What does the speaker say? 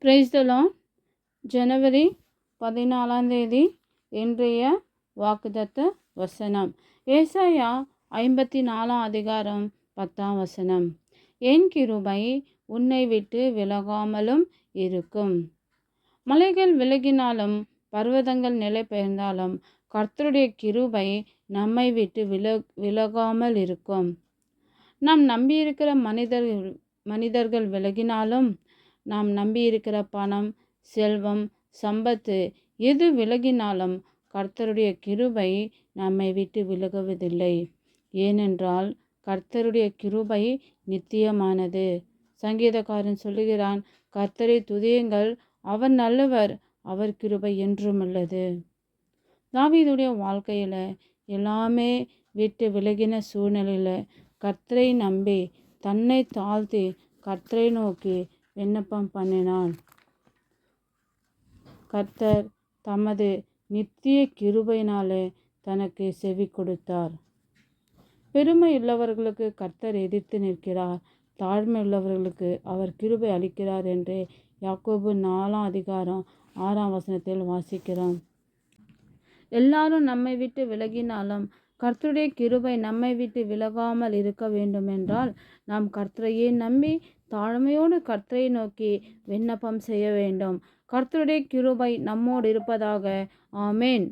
Praise the Lord. ஜனவரி 14 இன்றைய வாக்குத்தத்த வசனம் ஏசாயா 54 அதிகாரம் 10 என் கிருபை உன்னை விட்டு விலகாமலும் இருக்கும். மலைகள் விலகினாலும் பர்வதங்கள் நிலை பெயர்ந்தாலும் கர்த்தருடைய கிருபை நம்மை விட்டு விலகாமல் இருக்கும். நாம் நம்பியிருக்கிற மனிதர்கள் விலகினாலும், நாம் நம்பியிருக்கிற பணம், செல்வம், சம்பத்து எது விலகினாலும் கர்த்தருடைய கிருபை நம்மை விட்டு விலகுவதில்லை. ஏனென்றால் கர்த்தருடைய கிருபை நித்தியமானது. சங்கீதக்காரன் சொல்லுகிறான், கர்த்தரை துதியுங்கள், அவர் நல்லவர், அவர் கிருபை என்றும் உள்ளது. தாவீதுடைய வாழ்க்கையில் எல்லாமே விட்டு விலகின சூழ்நிலையில் கர்த்தரை நம்பி தன்னை தாழ்த்தி கர்த்தரை நோக்கி விண்ணப்பம் பண்ணினான். கர்த்தர் தமது நித்திய கிருபையினாலே தனக்கு செவி கொடுத்தார். பெருமை உள்ளவர்களுக்கு கர்த்தர் எதிர்த்து நிற்கிறார், தாழ்மை உள்ளவர்களுக்கு அவர் கிருபை அளிக்கிறார் என்று யாக்கோபு 4 அதிகாரம் 6 வாசிக்கிறோம். எல்லாரும் நம்மை விட்டு விலகினாலும் கர்த்தருடைய கிருபை நம்மை விட்டு விலகாமல் இருக்க வேண்டும் என்றால் நாம் கர்த்தரையே நம்பி தாழ்மையோடு கர்த்தரை நோக்கி விண்ணப்பம் செய்ய வேண்டும். கர்த்தருடைய கிருபை நம்மோடு இருப்பதாக. ஆமேன்.